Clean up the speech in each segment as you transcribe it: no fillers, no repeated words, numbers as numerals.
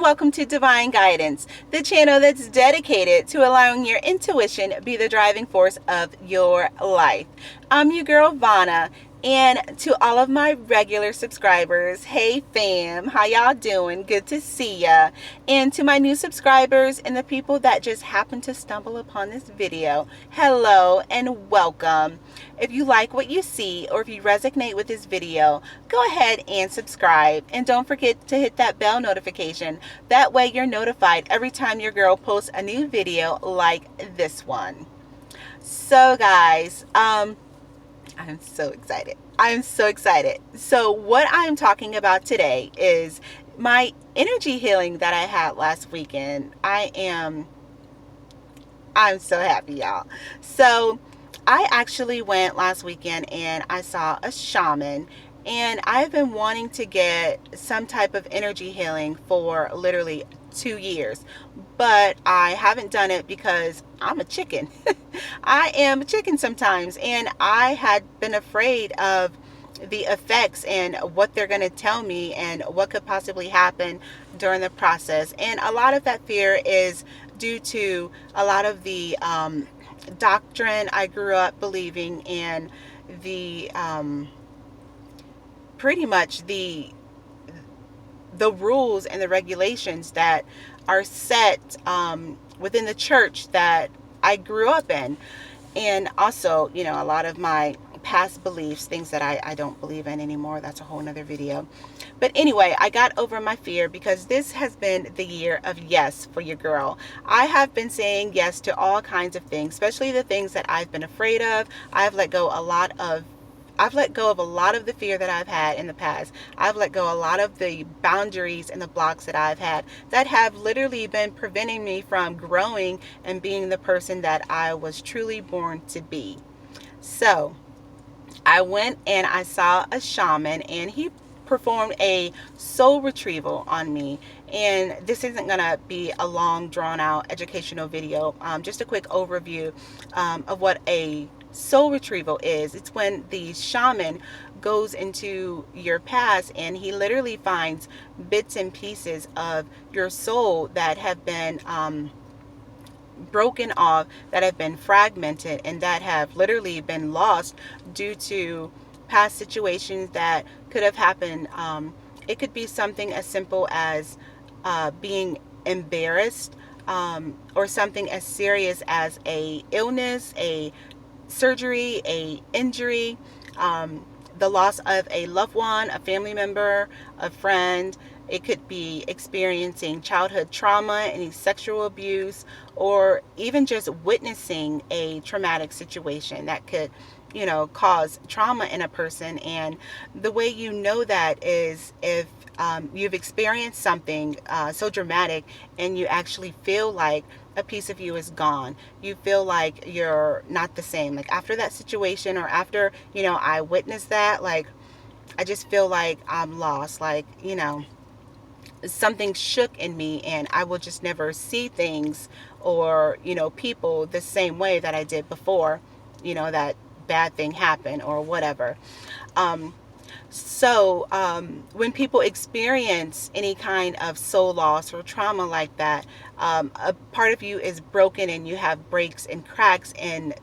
welcome to Divine Guidance, the channel that's dedicated to allowing your intuition be the driving force of your life. I'm your girl Vana, and to all of my regular subscribers, hey fam, how y'all doing? Good to see ya. And to my new subscribers and the people that just happened to stumble upon this video, hello and welcome. If you like what you see or if you resonate with this video, go ahead and subscribe, and don't forget to hit that bell notification. That way you're notified every time your girl posts a new video like this one. So guys, I'm so excited. I'm so excited. So what I'm talking about today is my energy healing that I had last weekend. I'm so happy, y'all. So I actually went last weekend and I saw a shaman, and I've been wanting to get some type of energy healing for literally 2 years, but I haven't done it because I'm a chicken. I am a chicken sometimes, and I had been afraid of the effects and what they're going to tell me and what could possibly happen during the process. And a lot of that fear is due to a lot of the doctrine I grew up believing, and the pretty much the rules and the regulations that are set within the church that I grew up in. And also, you know, a lot of my past beliefs, things that I don't believe in anymore. That's a whole nother video. But anyway, I got over my fear because this has been the year of yes for your girl. I have been saying yes to all kinds of things, especially the things that I've been afraid of. I've let go of a lot of the fear that I've had in the past. I've let go a lot of the boundaries and the blocks that I've had that have literally been preventing me from growing and being the person that I was truly born to be. So I went and I saw a shaman, and he performed a soul retrieval on me. And this isn't gonna be a long drawn out educational video, just a quick overview of what a soul retrieval is. It's when the shaman goes into your past and he literally finds bits and pieces of your soul that have been broken off, that have been fragmented, and that have literally been lost due to past situations that could have happened. It could be something as simple as being embarrassed, or something as serious as a illness, a surgery, a injury, the loss of a loved one, a family member, a friend. It could be experiencing childhood trauma, any sexual abuse, or even just witnessing a traumatic situation that could, you know, cause trauma in a person. And the way you know that is if you've experienced something so dramatic and you actually feel like a piece of you is gone. You feel like you're not the same. Like after that situation, or after, you know, I witnessed that, like I just feel like I'm lost. Like, you know, something shook in me, and I will just never see things or, you know, people the same way that I did before, you know, that bad thing happened or whatever. So when people experience any kind of soul loss or trauma like that, a part of you is broken, and you have breaks and cracks in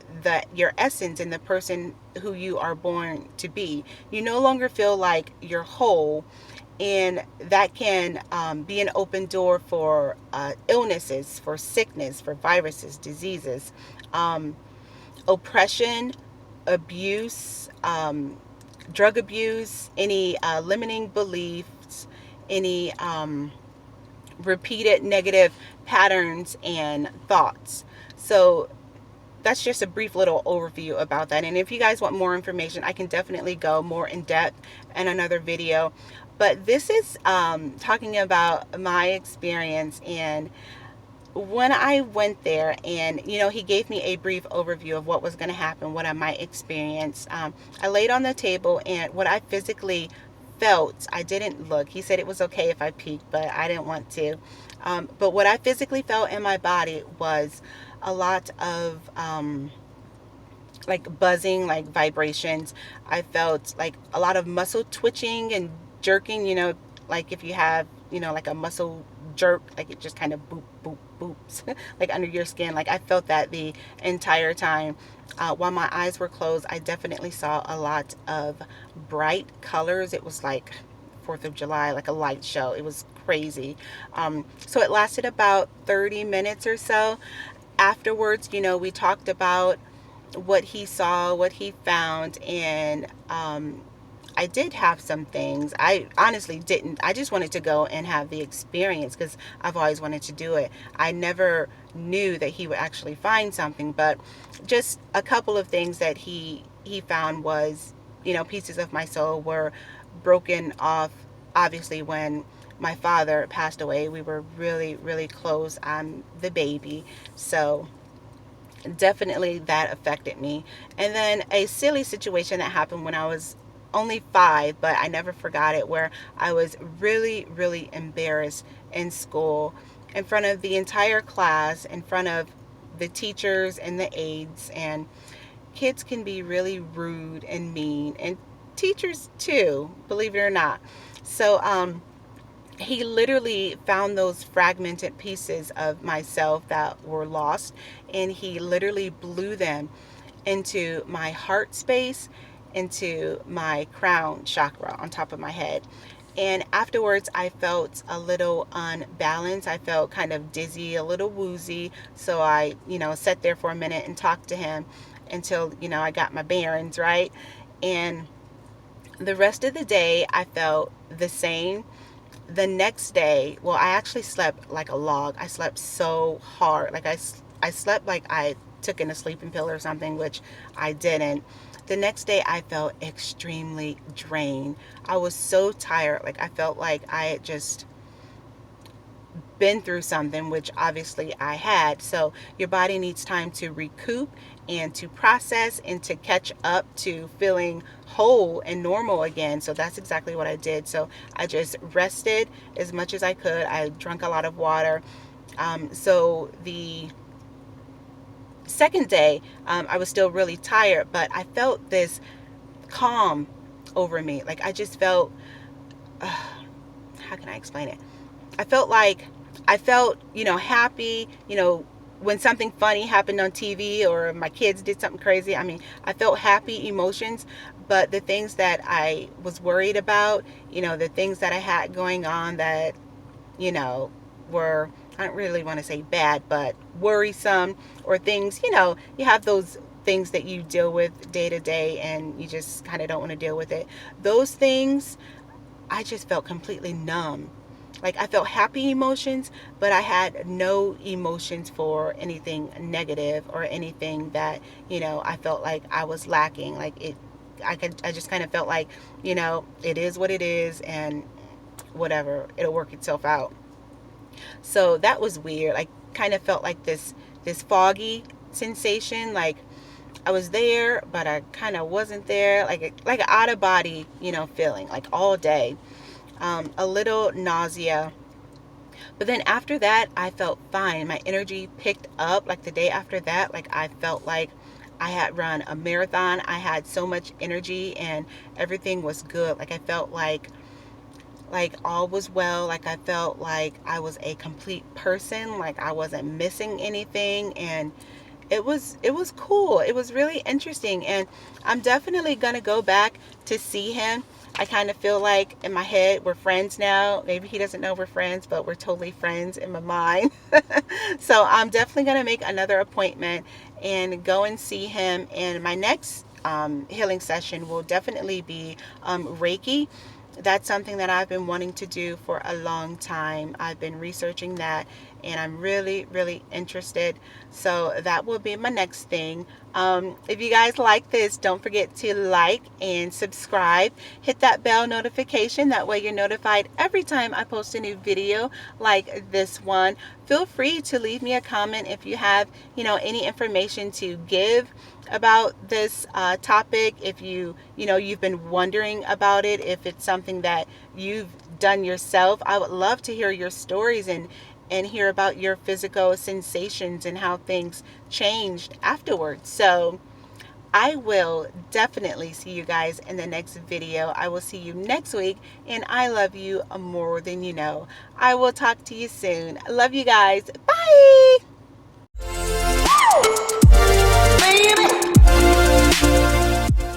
your essence and the person who you are born to be. You no longer feel like you're whole, and that can be an open door for illnesses, for sickness, for viruses, diseases, oppression, abuse, drug abuse, any limiting beliefs, any repeated negative patterns and thoughts. So that's just a brief little overview about that. And if you guys want more information, I can definitely go more in depth in another video. But this is talking about my experience. And when I went there, and you know, he gave me a brief overview of what was going to happen, what I might experience. I laid on the table, and what I physically felt, I didn't look. He said it was okay if I peeked, but I didn't want to. But what I physically felt in my body was a lot of like buzzing, like vibrations. I felt like a lot of muscle twitching and jerking, you know, like if you have, you know, like a muscle jerk, like it just kind of boop, boop, boops, like under your skin. Like I felt that the entire time. While my eyes were closed, I definitely saw a lot of bright colors. It was like 4th of July, like a light show. It was crazy. So it lasted about 30 minutes or so. Afterwards, we talked about what he saw, what he found, and I did have some things. I honestly didn't. I just wanted to go and have the experience because I've always wanted to do it. I never knew that he would actually find something, but just a couple of things that he found was, pieces of my soul were broken off. Obviously, when my father passed away, we were really, really close. I'm the baby, so definitely that affected me. And then a silly situation that happened when I was only 5, but I never forgot it, where I was really, really embarrassed in school, in front of the entire class, in front of the teachers and the aides. And kids can be really rude and mean, and teachers too, believe it or not. So he literally found those fragmented pieces of myself that were lost, and he literally blew them into my heart space, into my crown chakra on top of my head. And afterwards, I felt a little unbalanced. I felt kind of dizzy, a little woozy. So I, sat there for a minute and talked to him until, I got my bearings, right? And the rest of the day, I felt the same. The next day, well, I actually slept like a log. I slept so hard. Like I slept like I took in a sleeping pill or something, which I didn't. The next day, I felt extremely drained. I was so tired. Like I felt like I had just been through something, which obviously I had. So your body needs time to recoup and to process and to catch up to feeling whole and normal again. So that's exactly what I did. So I just rested as much as I could. I drank a lot of water. So the second day, I was still really tired, but I felt this calm over me. Like I just felt, how can I explain it? I felt happy, when something funny happened on TV or my kids did something crazy. I mean, I felt happy emotions, but the things that I was worried about, the things that I had going on that, were, I don't really want to say bad, but worrisome, or things, you have those things that you deal with day to day and you just kind of don't want to deal with it. Those things, I just felt completely numb. Like I felt happy emotions, but I had no emotions for anything negative or anything that, I felt like I was lacking. Like I just kind of felt like, it is what it is, and whatever, it'll work itself out. So that was weird. I kind of felt like this foggy sensation, like I was there, but I kind of wasn't there, like an out of body, feeling, like all day. A little nausea. But then after that, I felt fine. My energy picked up. Like the day after that, like I felt like I had run a marathon. I had so much energy and everything was good. Like I felt like all was well. Like I felt like I was a complete person. Like I wasn't missing anything, and it was cool. It was really interesting, and I'm definitely gonna go back to see him. I kind of feel like in my head we're friends now. Maybe he doesn't know we're friends, but we're totally friends in my mind. So I'm definitely gonna make another appointment and go and see him. And my next healing session will definitely be Reiki. That's something that I've been wanting to do for a long time. I've been researching that, and I'm really, really interested. So that will be my next thing. If you guys like this, don't forget to like and subscribe. Hit that bell notification. That way you're notified every time I post a new video like this one. Feel free to leave me a comment if you have, any information to give about this topic. If you've been wondering about it, if it's something that you've done yourself, I would love to hear your stories and hear about your physical sensations and how things changed afterwards. So I will definitely see you guys in the next video. I will see you next week, and I love you more than you know. I will talk to you soon. Love you guys. Bye.